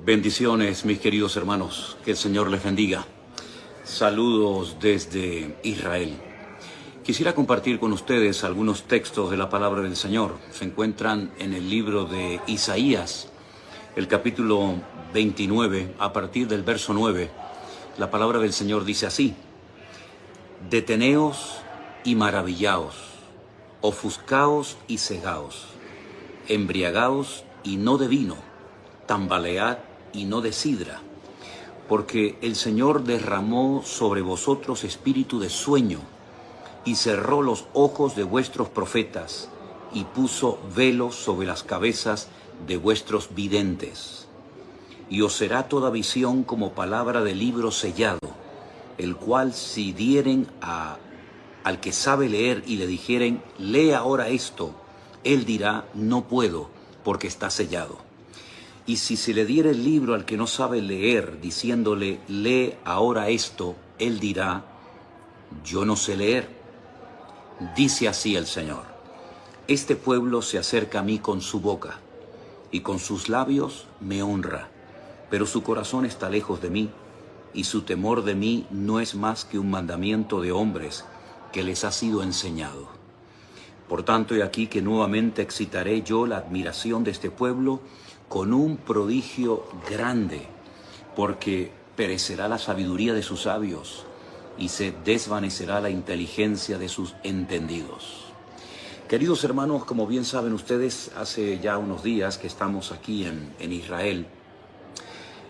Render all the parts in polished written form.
Bendiciones, mis queridos hermanos, que el Señor les bendiga. Saludos desde Israel. Quisiera compartir con ustedes algunos textos de la palabra del Señor. Se encuentran en el libro de Isaías, el capítulo 29, a partir del verso 9. La palabra del Señor dice así: Deteneos y maravillaos, ofuscaos y cegaos, embriagaos y no de vino, tambalead y no de sidra, porque el Señor derramó sobre vosotros espíritu de sueño, y cerró los ojos de vuestros profetas, y puso velos sobre las cabezas de vuestros videntes. Y os será toda visión como palabra de libro sellado, el cual si dieren al que sabe leer y le dijeren, lee ahora esto, él dirá, no puedo, porque está sellado. Y si se le diera el libro al que no sabe leer, diciéndole, lee ahora esto, él dirá, yo no sé leer. Dice así el Señor: este pueblo se acerca a mí con su boca, y con sus labios me honra, pero su corazón está lejos de mí, y su temor de mí no es más que un mandamiento de hombres que les ha sido enseñado. Por tanto, he aquí que nuevamente excitaré yo la admiración de este pueblo con un prodigio grande, porque perecerá la sabiduría de sus sabios y se desvanecerá la inteligencia de sus entendidos. Queridos hermanos, como bien saben ustedes, hace ya unos días que estamos aquí en Israel,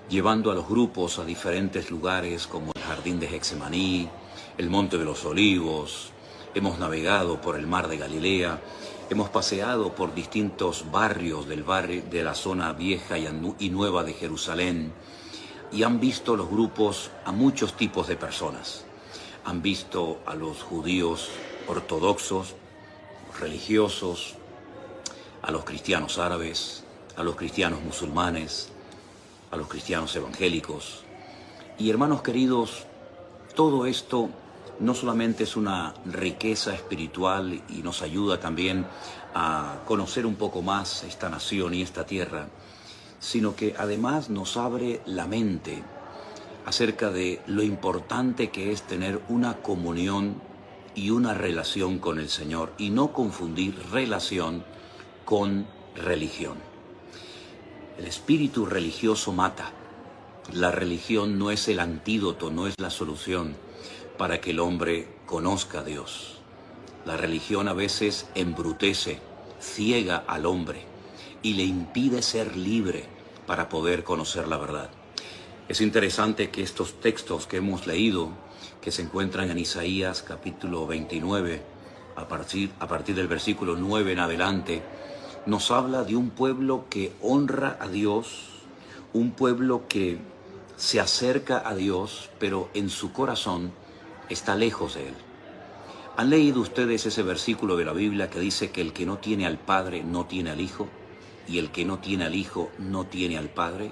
llevando a los grupos a diferentes lugares como el Jardín de Getsemaní, el Monte de los Olivos. Hemos navegado por el Mar de Galilea, hemos paseado por distintos barrios de la zona vieja y nueva de Jerusalén, y han visto los grupos a muchos tipos de personas. Han visto a los judíos ortodoxos, religiosos, a los cristianos árabes, a los cristianos musulmanes, a los cristianos evangélicos. Y hermanos queridos, todo esto no solamente es una riqueza espiritual y nos ayuda también a conocer un poco más esta nación y esta tierra, sino que además nos abre la mente acerca de lo importante que es tener una comunión y una relación con el Señor, y no confundir relación con religión. El espíritu religioso mata. La religión no es el antídoto, no es la solución para que el hombre conozca a Dios. La religión a veces embrutece, ciega al hombre y le impide ser libre para poder conocer la verdad. Es interesante que estos textos que hemos leído, que se encuentran en Isaías capítulo 29, a partir del versículo 9 en adelante, nos habla de un pueblo que honra a Dios, un pueblo que se acerca a Dios, pero en su corazón está lejos de Él. ¿Han leído ustedes ese versículo de la Biblia que dice que el que no tiene al Padre no tiene al Hijo, y el que no tiene al Hijo no tiene al Padre?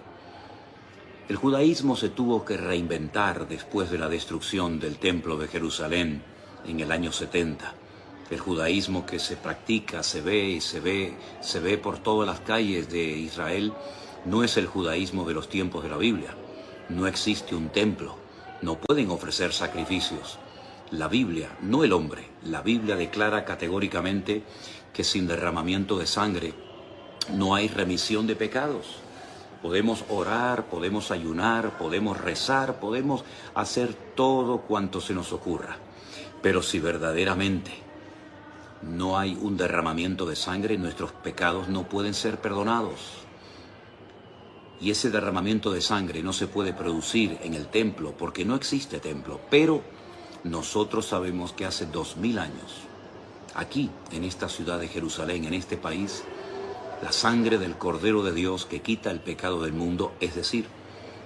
El judaísmo se tuvo que reinventar después de la destrucción del templo de Jerusalén en el año 70. El judaísmo que se practica, se ve por todas las calles de Israel, no es el judaísmo de los tiempos de la Biblia. No existe un templo, no pueden ofrecer sacrificios. La Biblia, no el hombre, la Biblia declara categóricamente que sin derramamiento de sangre no hay remisión de pecados. Podemos orar, podemos ayunar, podemos rezar, podemos hacer todo cuanto se nos ocurra. Pero si verdaderamente no hay un derramamiento de sangre, nuestros pecados no pueden ser perdonados. Y ese derramamiento de sangre no se puede producir en el templo porque no existe templo. Pero nosotros sabemos que hace 2000 años, aquí en esta ciudad de Jerusalén, en este país, la sangre del Cordero de Dios que quita el pecado del mundo, es decir,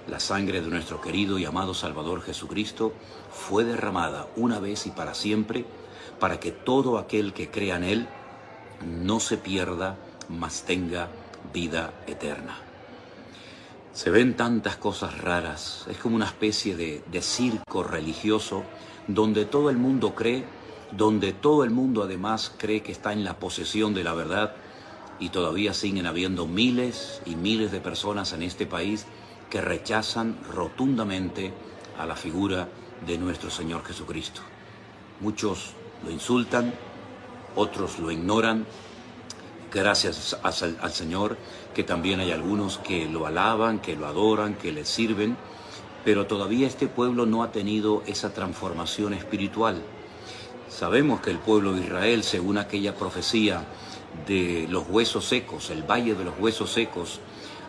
la sangre de nuestro querido y amado Salvador Jesucristo, fue derramada una vez y para siempre, para que todo aquel que crea en Él no se pierda, mas tenga vida eterna. Se ven tantas cosas raras, es como una especie de circo religioso donde todo el mundo cree, donde todo el mundo además cree que está en la posesión de la verdad, y todavía siguen habiendo miles y miles de personas en este país que rechazan rotundamente a la figura de nuestro Señor Jesucristo. Muchos lo insultan, otros lo ignoran. Gracias al Señor que también hay algunos que lo alaban, que lo adoran, que le sirven, pero todavía este pueblo no ha tenido esa transformación espiritual. Sabemos que el pueblo de Israel, según aquella profecía de los huesos secos, el valle de los huesos secos,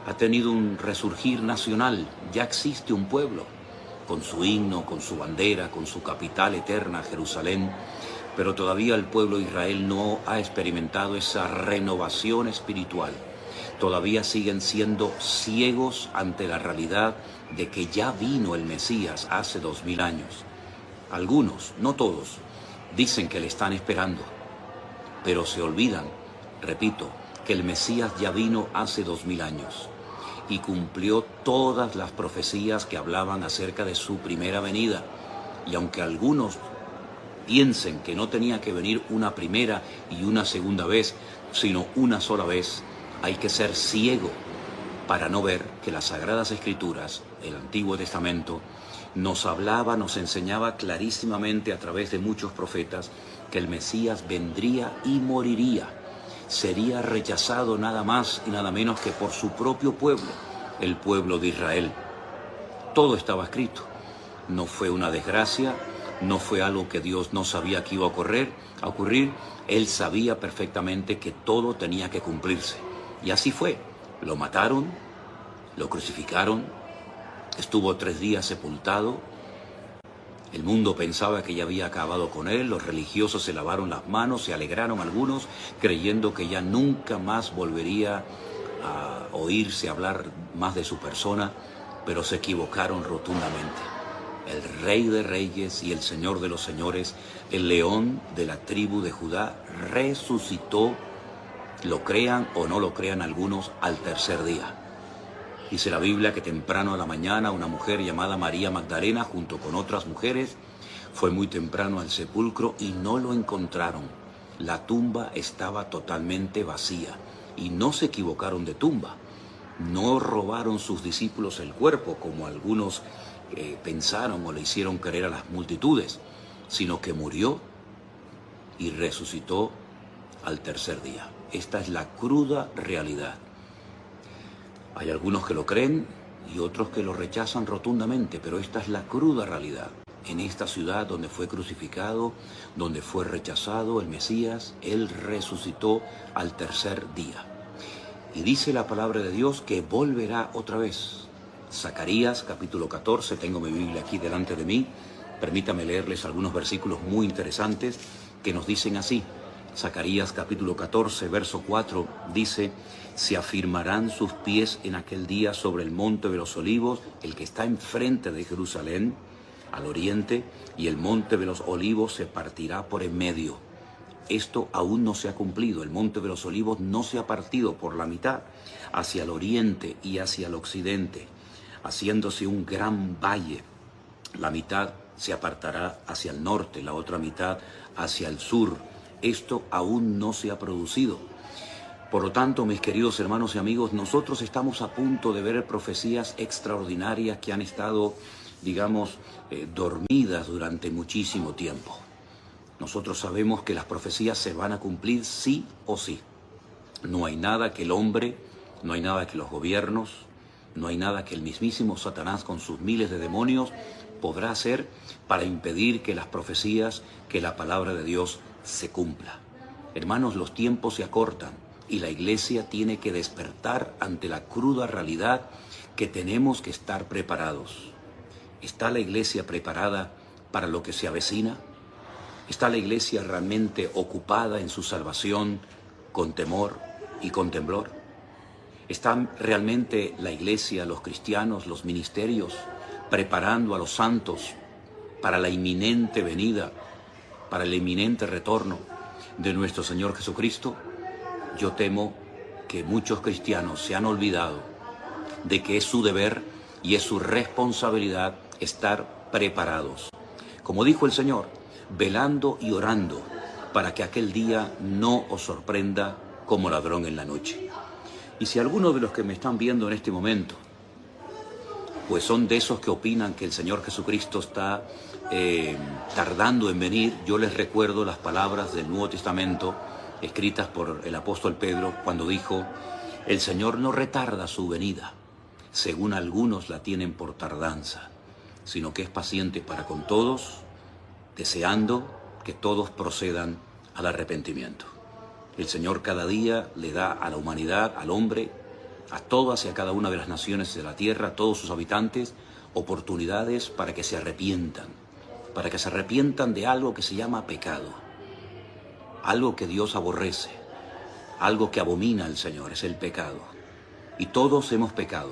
ha tenido un resurgir nacional. Ya existe un pueblo, con su himno, con su bandera, con su capital eterna, Jerusalén, pero todavía el pueblo de Israel no ha experimentado esa renovación espiritual. Todavía siguen siendo ciegos ante la realidad de que ya vino el Mesías hace 2000 años. Algunos, no todos, dicen que le están esperando, pero se olvidan, repito, que el Mesías ya vino hace 2000 años y cumplió todas las profecías que hablaban acerca de su primera venida. Y aunque algunos piensen que no tenía que venir una primera y una segunda vez, sino una sola vez, hay que ser ciego para no ver que las Sagradas Escrituras, el Antiguo Testamento, nos hablaba, nos enseñaba clarísimamente a través de muchos profetas que el Mesías vendría y moriría. Sería rechazado nada más y nada menos que por su propio pueblo, el pueblo de Israel. Todo estaba escrito. No fue una desgracia, no fue algo que Dios no sabía que iba a ocurrir. Él sabía perfectamente que todo tenía que cumplirse. Y así fue. Lo mataron, lo crucificaron, estuvo 3 días sepultado. El mundo pensaba que ya había acabado con él. Los religiosos se lavaron las manos, se alegraron algunos, creyendo que ya nunca más volvería a oírse hablar más de su persona, pero se equivocaron rotundamente. El Rey de Reyes y el Señor de los Señores, el León de la tribu de Judá, resucitó, lo crean o no lo crean algunos, al 3er día. Dice la Biblia que temprano a la mañana una mujer llamada María Magdalena, junto con otras mujeres, fue muy temprano al sepulcro y no lo encontraron. La tumba estaba totalmente vacía y no se equivocaron de tumba. No robaron sus discípulos el cuerpo, como algunos pensaron o le hicieron creer a las multitudes, sino que murió y resucitó al 3er día. Esta es la cruda realidad. Hay algunos que lo creen y otros que lo rechazan rotundamente, pero esta es la cruda realidad. En esta ciudad donde fue crucificado, donde fue rechazado el Mesías, Él resucitó al 3er día. Y dice la palabra de Dios que volverá otra vez. Zacarías capítulo 14, tengo mi Biblia aquí delante de mí. Permítame leerles algunos versículos muy interesantes que nos dicen así. Zacarías capítulo 14, verso 4 dice: se afirmarán sus pies en aquel día sobre el monte de los olivos, el que está enfrente de Jerusalén, al oriente, y el monte de los olivos se partirá por en medio. Esto aún no se ha cumplido. El monte de los olivos no se ha partido por la mitad, hacia el oriente y hacia el occidente, haciéndose un gran valle. La mitad se apartará hacia el norte, la otra mitad hacia el sur. Esto aún no se ha producido. Por lo tanto, mis queridos hermanos y amigos, nosotros estamos a punto de ver profecías extraordinarias que han estado, dormidas durante muchísimo tiempo. Nosotros sabemos que las profecías se van a cumplir sí o sí. No hay nada que el hombre, no hay nada que los gobiernos, no hay nada que el mismísimo Satanás con sus miles de demonios podrá hacer para impedir que las profecías, que la palabra de Dios se cumpla. Hermanos, los tiempos se acortan y la iglesia tiene que despertar ante la cruda realidad que tenemos que estar preparados. ¿Está la iglesia preparada para lo que se avecina? ¿Está la iglesia realmente ocupada en su salvación con temor y con temblor? ¿Están realmente la iglesia, los cristianos, los ministerios preparando a los santos para la inminente venida, para el inminente retorno de nuestro Señor Jesucristo? Yo temo que muchos cristianos se han olvidado de que es su deber y es su responsabilidad estar preparados. Como dijo el Señor, velando y orando para que aquel día no os sorprenda como ladrón en la noche. Y si alguno de los que me están viendo en este momento, pues son de esos que opinan que el Señor Jesucristo está tardando en venir, yo les recuerdo las palabras del Nuevo Testamento escritas por el apóstol Pedro cuando dijo: el Señor no retarda su venida, según algunos la tienen por tardanza, sino que es paciente para con todos, deseando que todos procedan al arrepentimiento. El Señor cada día le da a la humanidad, al hombre, a todas y a cada una de las naciones de la tierra, a todos sus habitantes, oportunidades para que se arrepientan de algo que se llama pecado, algo que Dios aborrece, algo que abomina al Señor, es el pecado. Y todos hemos pecado,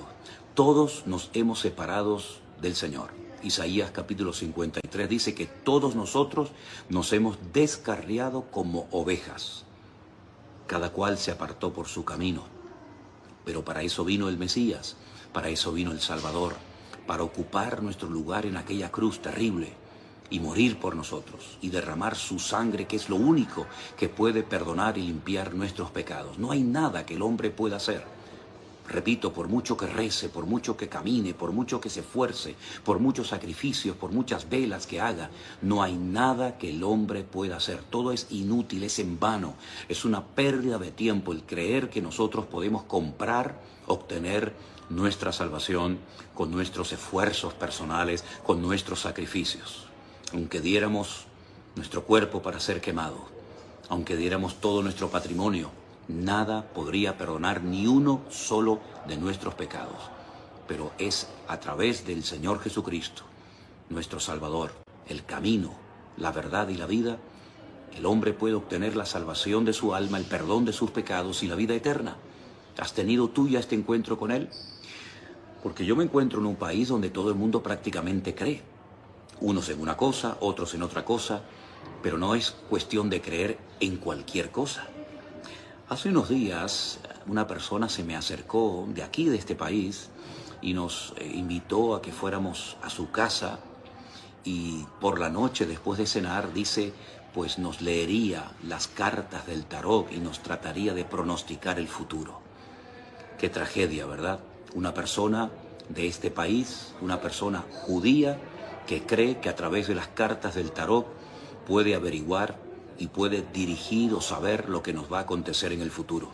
todos nos hemos separado del Señor. Isaías capítulo 53 dice que todos nosotros nos hemos descarriado como ovejas, cada cual se apartó por su camino. Pero para eso vino el Mesías, para eso vino el Salvador, para ocupar nuestro lugar en aquella cruz terrible y morir por nosotros y derramar su sangre, que es lo único que puede perdonar y limpiar nuestros pecados. No hay nada que el hombre pueda hacer. Repito, por mucho que rece, por mucho que camine, por mucho que se esfuerce, por muchos sacrificios, por muchas velas que haga, no hay nada que el hombre pueda hacer. Todo es inútil, es en vano, es una pérdida de tiempo el creer que nosotros podemos comprar, obtener nuestra salvación con nuestros esfuerzos personales, con nuestros sacrificios. Aunque diéramos nuestro cuerpo para ser quemado, aunque diéramos todo nuestro patrimonio, nada podría perdonar ni uno solo de nuestros pecados. Pero es a través del Señor Jesucristo, nuestro Salvador, el camino, la verdad y la vida, el hombre puede obtener la salvación de su alma, el perdón de sus pecados y la vida eterna. ¿Has tenido tú ya este encuentro con Él? Porque yo me encuentro en un país donde todo el mundo prácticamente cree. Unos en una cosa, otros en otra cosa, pero no es cuestión de creer en cualquier cosa. Hace unos días una persona se me acercó de aquí, de este país, y nos invitó a que fuéramos a su casa, y por la noche, después de cenar, dice, pues nos leería las cartas del tarot y nos trataría de pronosticar el futuro. Qué tragedia, ¿verdad? Una persona de este país, una persona judía, que cree que a través de las cartas del tarot puede averiguar y puede dirigir o saber lo que nos va a acontecer en el futuro.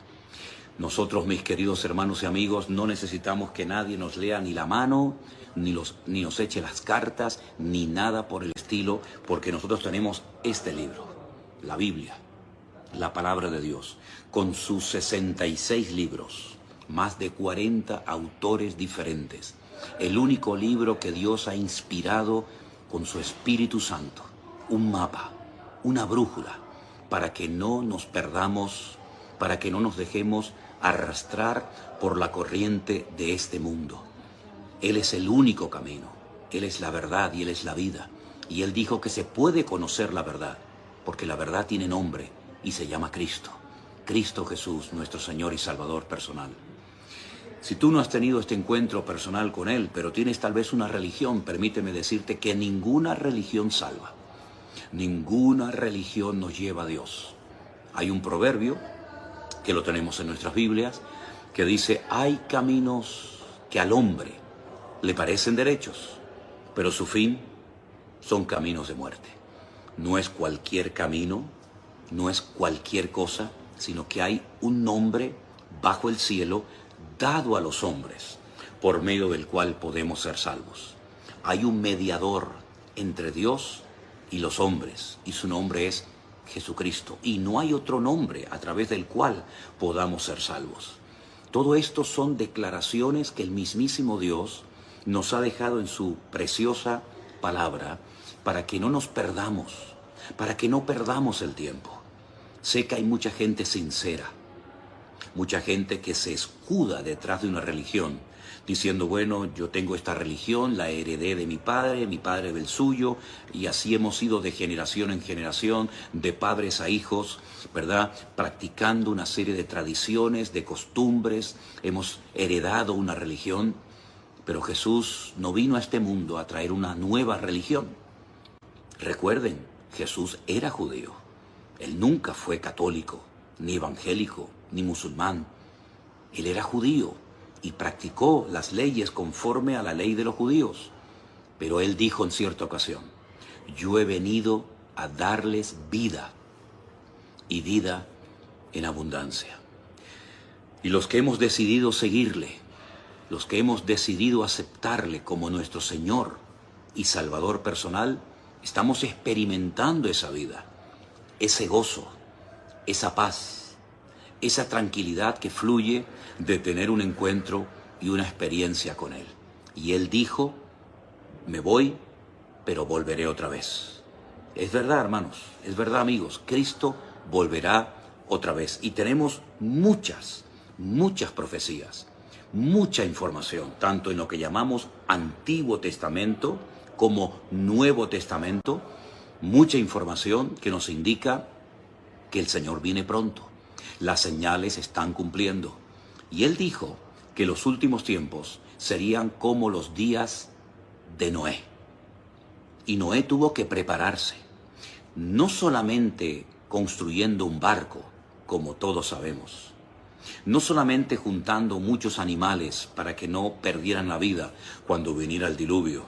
Nosotros, mis queridos hermanos y amigos, no necesitamos que nadie nos lea ni la mano, ni nos eche las cartas, ni nada por el estilo, porque nosotros tenemos este libro, la Biblia, la Palabra de Dios, con sus 66 libros, más de 40 autores diferentes. El único libro que Dios ha inspirado con su Espíritu Santo, un mapa, una brújula, para que no nos perdamos, para que no nos dejemos arrastrar por la corriente de este mundo. Él es el único camino, Él es la verdad y Él es la vida. Y Él dijo que se puede conocer la verdad, porque la verdad tiene nombre y se llama Cristo. Cristo Jesús, nuestro Señor y Salvador personal. Si tú no has tenido este encuentro personal con Él, pero tienes tal vez una religión, permíteme decirte que ninguna religión salva. Ninguna religión nos lleva a Dios. Hay un proverbio, que lo tenemos en nuestras Biblias, que dice, hay caminos que al hombre le parecen derechos, pero su fin son caminos de muerte. No es cualquier camino, no es cualquier cosa, sino que hay un nombre bajo el cielo dado a los hombres, por medio del cual podemos ser salvos. Hay un mediador entre Dios y los hombres, y su nombre es Jesucristo, y no hay otro nombre a través del cual podamos ser salvos. Todo esto son declaraciones que el mismísimo Dios nos ha dejado en su preciosa palabra para que no nos perdamos, para que no perdamos el tiempo. Sé que hay mucha gente sincera, mucha gente que se escuda detrás de una religión, diciendo, bueno, yo tengo esta religión, la heredé de mi padre del suyo, y así hemos ido de generación en generación, de padres a hijos, ¿verdad? Practicando una serie de tradiciones, de costumbres, hemos heredado una religión, pero Jesús no vino a este mundo a traer una nueva religión. Recuerden, Jesús era judío, Él nunca fue católico, ni evangélico, ni musulmán. Él era judío y practicó las leyes conforme a la ley de los judíos. Pero él dijo en cierta ocasión: yo he venido a darles vida y vida en abundancia. Y los que hemos decidido seguirle, los que hemos decidido aceptarle como nuestro Señor y Salvador personal, estamos experimentando esa vida, ese gozo, esa paz, esa tranquilidad que fluye de tener un encuentro y una experiencia con Él. Y Él dijo: me voy, pero volveré otra vez. Es verdad, hermanos, es verdad, amigos, Cristo volverá otra vez. Y tenemos muchas profecías, mucha información, tanto en lo que llamamos Antiguo Testamento como Nuevo Testamento, mucha información que nos indica que el Señor viene pronto. Las señales están cumpliendo. Y Él dijo que los últimos tiempos serían como los días de Noé. Y Noé tuvo que prepararse, no solamente construyendo un barco, como todos sabemos, no solamente juntando muchos animales para que no perdieran la vida cuando viniera el diluvio,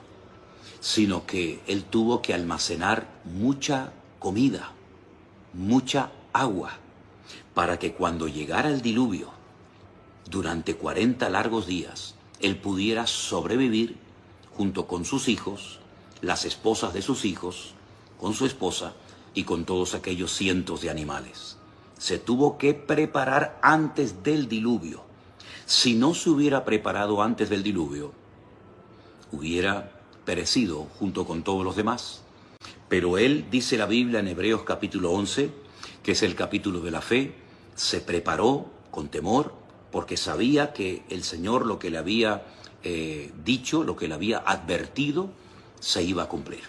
sino que él tuvo que almacenar mucha comida, mucha agua, para que cuando llegara el diluvio, durante 40 largos días, él pudiera sobrevivir junto con sus hijos, las esposas de sus hijos, con su esposa y con todos aquellos cientos de animales. Se tuvo que preparar antes del diluvio. Si no se hubiera preparado antes del diluvio, hubiera perecido junto con todos los demás. Pero él, dice la Biblia en Hebreos capítulo 11, que es el capítulo de la fe, se preparó con temor porque sabía que el Señor lo que le había dicho, lo que le había advertido, se iba a cumplir.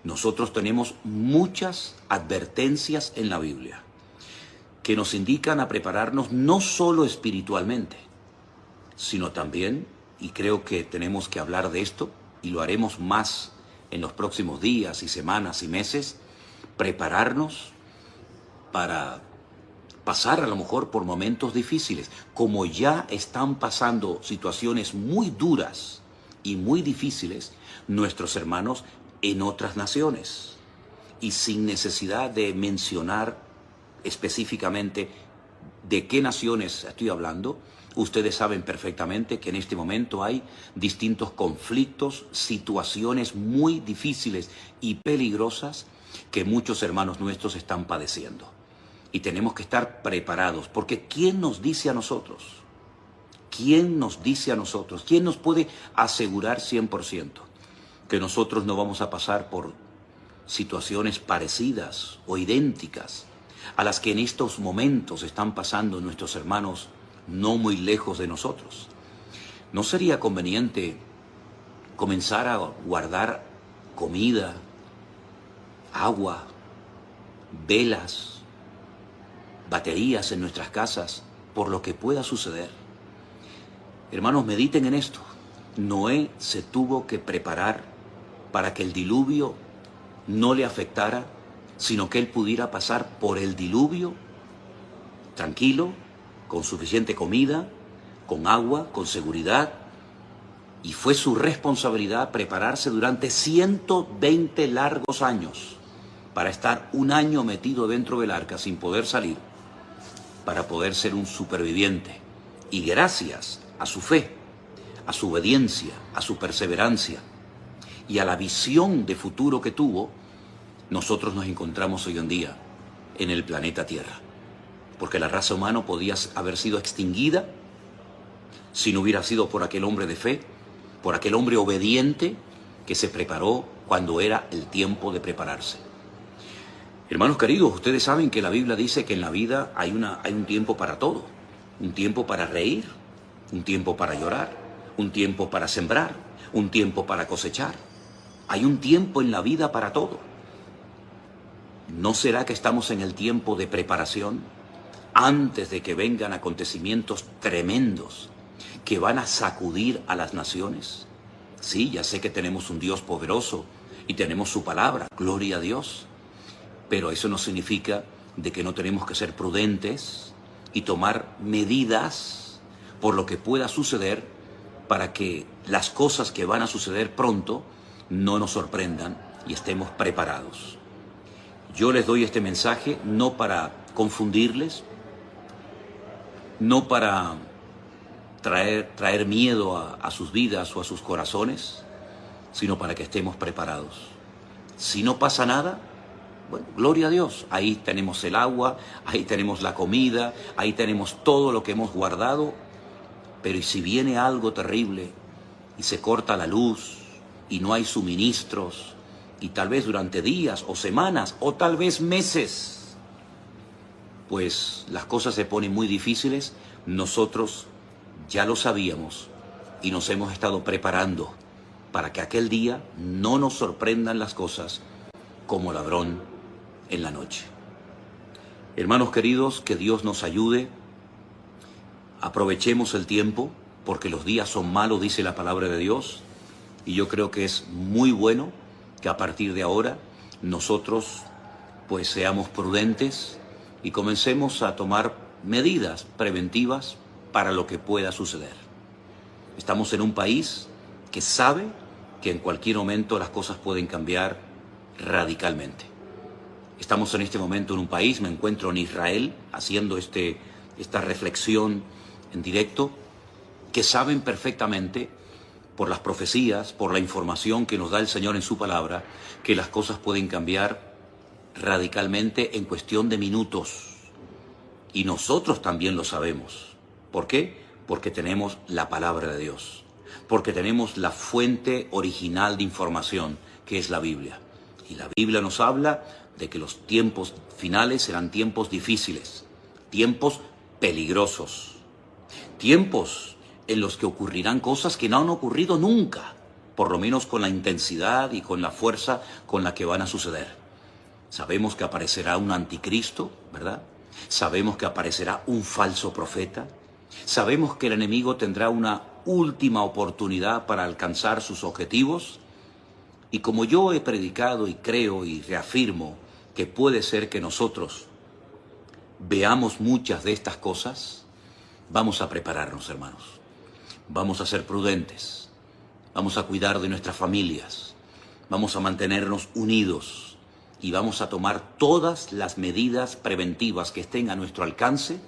Nosotros tenemos muchas advertencias en la Biblia que nos indican a prepararnos no solo espiritualmente, sino también, y creo que tenemos que hablar de esto, y lo haremos más en los próximos días y semanas y meses, prepararnos para pasar a lo mejor por momentos difíciles, como ya están pasando situaciones muy duras y muy difíciles nuestros hermanos en otras naciones. Y sin necesidad de mencionar específicamente de qué naciones estoy hablando, ustedes saben perfectamente que en este momento hay distintos conflictos, situaciones muy difíciles y peligrosas que muchos hermanos nuestros están padeciendo. Y tenemos que estar preparados, porque ¿quién nos dice a nosotros? ¿Quién nos dice a nosotros? ¿Quién nos puede asegurar 100% que nosotros no vamos a pasar por situaciones parecidas o idénticas a las que en estos momentos están pasando nuestros hermanos no muy lejos de nosotros? ¿No sería conveniente comenzar a guardar comida, agua, velas, baterías en nuestras casas por lo que pueda suceder? Hermanos, mediten en esto. Noé se tuvo que preparar para que el diluvio no le afectara, sino que él pudiera pasar por el diluvio tranquilo, con suficiente comida, con agua, con seguridad. Y fue su responsabilidad prepararse durante 120 largos años para estar un año metido dentro del arca sin poder salir, para poder ser un superviviente. Y gracias a su fe, a su obediencia, a su perseverancia y a la visión de futuro que tuvo, nosotros nos encontramos hoy en día en el planeta Tierra. Porque la raza humana podía haber sido extinguida si no hubiera sido por aquel hombre de fe, por aquel hombre obediente que se preparó cuando era el tiempo de prepararse. Hermanos queridos, ustedes saben que la Biblia dice que en la vida hay un tiempo para todo. Un tiempo para reír, un tiempo para llorar, un tiempo para sembrar, un tiempo para cosechar. Hay un tiempo en la vida para todo. ¿No será que estamos en el tiempo de preparación antes de que vengan acontecimientos tremendos que van a sacudir a las naciones? Sí, ya sé que tenemos un Dios poderoso y tenemos su palabra, gloria a Dios. Pero eso no significa de que no tenemos que ser prudentes, y tomar medidas por lo que pueda suceder para que las cosas que van a suceder pronto no nos sorprendan y estemos preparados. Yo les doy este mensaje no para confundirles, no para traer miedo a sus vidas o a sus corazones, sino para que estemos preparados. Si no pasa nada, bueno, gloria a Dios, ahí tenemos el agua, ahí tenemos la comida, ahí tenemos todo lo que hemos guardado. Pero ¿y si viene algo terrible y se corta la luz y no hay suministros y tal vez durante días o semanas o tal vez meses? Pues las cosas se ponen muy difíciles. Nosotros ya lo sabíamos y nos hemos estado preparando para que aquel día no nos sorprendan las cosas como ladrón en la noche. Hermanos queridos, que Dios nos ayude. Aprovechemos el tiempo, porque los días son malos, dice la palabra de Dios, y yo creo que es muy bueno que a partir de ahora nosotros pues seamos prudentes y comencemos a tomar medidas preventivas para lo que pueda suceder. Estamos en un país que sabe que en cualquier momento las cosas pueden cambiar radicalmente. Estamos en este momento en un país, me encuentro en Israel haciendo esta reflexión en directo, que saben perfectamente por las profecías, por la información que nos da el Señor en su palabra, que las cosas pueden cambiar radicalmente en cuestión de minutos. Y nosotros también lo sabemos. ¿Por qué? Porque tenemos la palabra de Dios, porque tenemos la fuente original de información, que es la Biblia. Y la Biblia nos habla de que los tiempos finales serán tiempos difíciles, tiempos peligrosos, tiempos en los que ocurrirán cosas que no han ocurrido nunca, por lo menos con la intensidad y con la fuerza con la que van a suceder. Sabemos que aparecerá un anticristo, ¿verdad? Sabemos que aparecerá un falso profeta. Sabemos que el enemigo tendrá una última oportunidad para alcanzar sus objetivos. Y como yo he predicado y creo y reafirmo que puede ser que nosotros veamos muchas de estas cosas, vamos a prepararnos, hermanos. Vamos a ser prudentes. Vamos a cuidar de nuestras familias. Vamos a mantenernos unidos. Y vamos a tomar todas las medidas preventivas que estén a nuestro alcance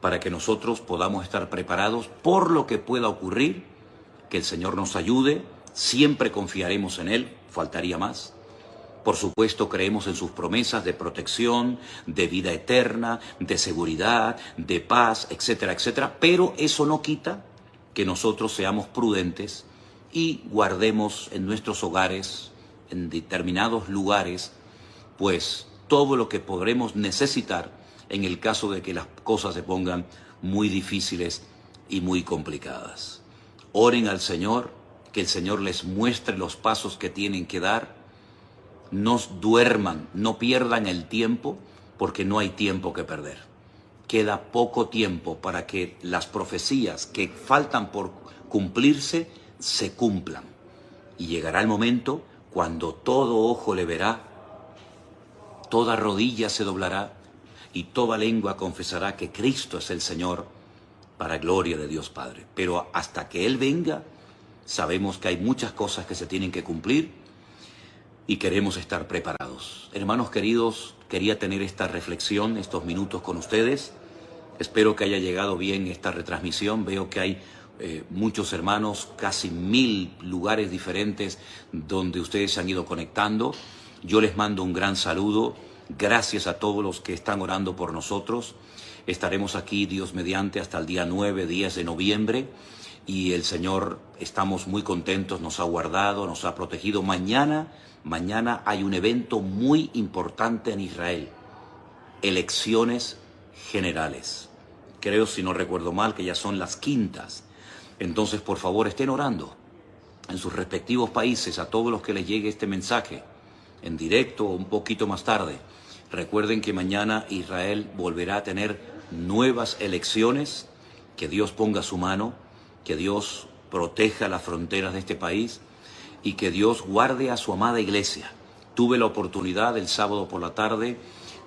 para que nosotros podamos estar preparados por lo que pueda ocurrir. Que el Señor nos ayude. Siempre confiaremos en Él. Faltaría más. Por supuesto, creemos en sus promesas de protección, de vida eterna, de seguridad, de paz, etcétera, etcétera. Pero eso no quita que nosotros seamos prudentes y guardemos en nuestros hogares, en determinados lugares, pues todo lo que podremos necesitar en el caso de que las cosas se pongan muy difíciles y muy complicadas. Oren al Señor, que el Señor les muestre los pasos que tienen que dar. No duerman, no pierdan el tiempo, porque no hay tiempo que perder. Queda poco tiempo para que las profecías que faltan por cumplirse se cumplan. Y llegará el momento cuando todo ojo le verá, toda rodilla se doblará y toda lengua confesará que Cristo es el Señor, para gloria de Dios Padre. Pero hasta que Él venga, sabemos que hay muchas cosas que se tienen que cumplir y queremos estar preparados. Hermanos queridos, quería tener esta reflexión, estos minutos con ustedes. Espero que haya llegado bien esta retransmisión. Veo que hay muchos hermanos, casi 1000 lugares diferentes donde ustedes se han ido conectando. Yo les mando un gran saludo. Gracias a todos los que están orando por nosotros. Estaremos aquí, Dios mediante, hasta el día 9, 10 de noviembre. Y el Señor, estamos muy contentos, nos ha guardado, nos ha protegido. Mañana hay un evento muy importante en Israel. Elecciones generales. Creo, si no recuerdo mal, que ya son las 5º. Entonces, por favor, estén orando en sus respectivos países, a todos los que les llegue este mensaje, en directo o un poquito más tarde. Recuerden que mañana Israel volverá a tener nuevas elecciones. Que Dios ponga su mano, que Dios proteja las fronteras de este país y que Dios guarde a su amada iglesia. Tuve la oportunidad el sábado por la tarde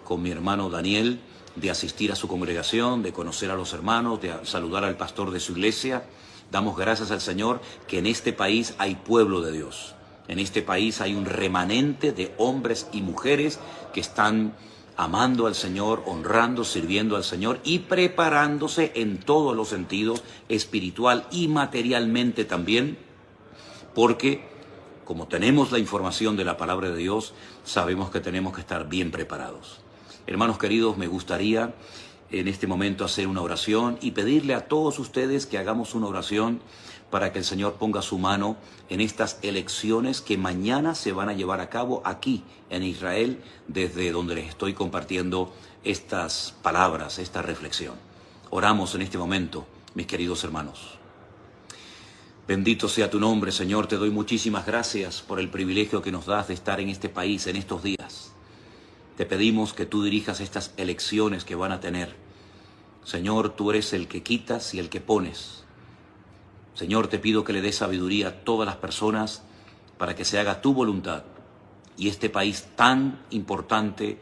con mi hermano Daniel de asistir a su congregación, de conocer a los hermanos, de saludar al pastor de su iglesia. Damos gracias al Señor que en este país hay pueblo de Dios. En este país hay un remanente de hombres y mujeres que están amando al Señor, honrando, sirviendo al Señor y preparándose en todos los sentidos, espiritual y materialmente también, porque como tenemos la información de la palabra de Dios, sabemos que tenemos que estar bien preparados. Hermanos queridos, me gustaría en este momento hacer una oración y pedirle a todos ustedes que hagamos una oración para que el Señor ponga su mano en estas elecciones que mañana se van a llevar a cabo aquí en Israel, desde donde les estoy compartiendo estas palabras, esta reflexión. Oramos en este momento, mis queridos hermanos. Bendito sea tu nombre, Señor. Te doy muchísimas gracias por el privilegio que nos das de estar en este país en estos días. Te pedimos que tú dirijas estas elecciones que van a tener. Señor, tú eres el que quitas y el que pones. Señor, te pido que le des sabiduría a todas las personas para que se haga tu voluntad. Y este país tan importante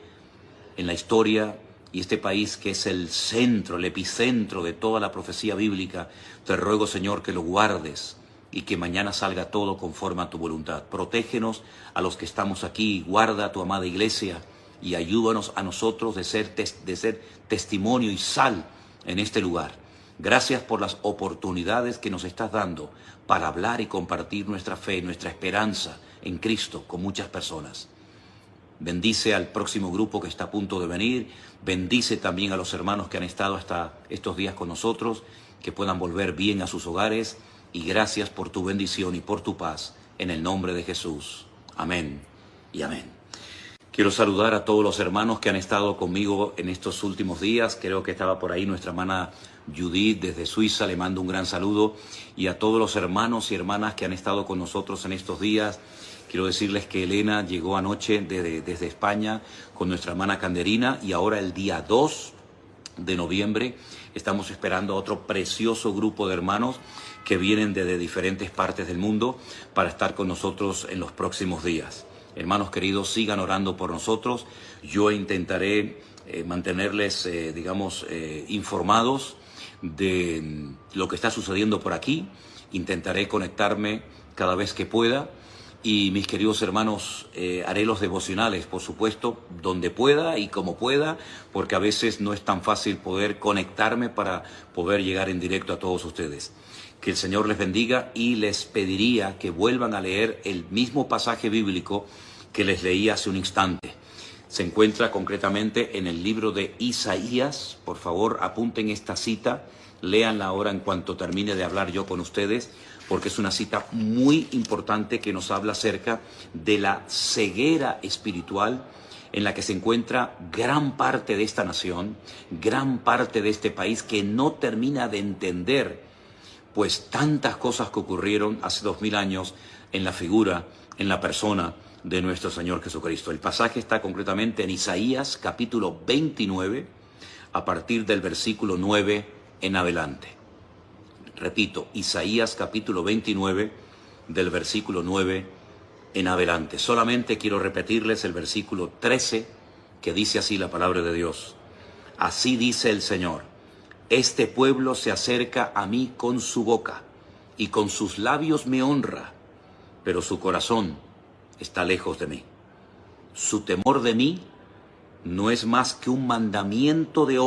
en la historia, y este país que es el centro, el epicentro de toda la profecía bíblica, te ruego, Señor, que lo guardes y que mañana salga todo conforme a tu voluntad. Protégenos a los que estamos aquí, guarda a tu amada iglesia y ayúdanos a nosotros de ser testimonio y sal en este lugar. Gracias por las oportunidades que nos estás dando para hablar y compartir nuestra fe, nuestra esperanza en Cristo con muchas personas. Bendice al próximo grupo que está a punto de venir. Bendice también a los hermanos que han estado hasta estos días con nosotros, que puedan volver bien a sus hogares. Y gracias por tu bendición y por tu paz, en el nombre de Jesús. Amén y amén. Quiero saludar a todos los hermanos que han estado conmigo en estos últimos días. Creo que estaba por ahí nuestra hermana Judith desde Suiza, le mando un gran saludo. Y a todos los hermanos y hermanas que han estado con nosotros en estos días. Quiero decirles que Elena llegó anoche desde España con nuestra hermana Canderina y ahora el día 2 de noviembre estamos esperando a otro precioso grupo de hermanos que vienen desde diferentes partes del mundo para estar con nosotros en los próximos días. Hermanos queridos, sigan orando por nosotros. Yo intentaré mantenerles, informados de lo que está sucediendo por aquí. Intentaré conectarme cada vez que pueda. Y mis queridos hermanos, haré los devocionales, por supuesto, donde pueda y como pueda, porque a veces no es tan fácil poder conectarme para poder llegar en directo a todos ustedes. Que el Señor les bendiga y les pediría que vuelvan a leer el mismo pasaje bíblico que les leí hace un instante. Se encuentra concretamente en el libro de Isaías. Por favor, apunten esta cita, léanla ahora en cuanto termine de hablar yo con ustedes, porque es una cita muy importante que nos habla acerca de la ceguera espiritual en la que se encuentra gran parte de esta nación, gran parte de este país que no termina de entender pues tantas cosas que ocurrieron hace 2000 años en la figura, en la persona de nuestro Señor Jesucristo. El pasaje está concretamente en Isaías capítulo 29, a partir del versículo 9 en adelante. Repito, Isaías capítulo 29, del versículo 9 en adelante. Solamente quiero repetirles el versículo 13, que dice así la palabra de Dios. Así dice el Señor: este pueblo se acerca a mí con su boca, y con sus labios me honra, pero su corazón está lejos de mí. Su temor de mí no es más que un mandamiento de hombre.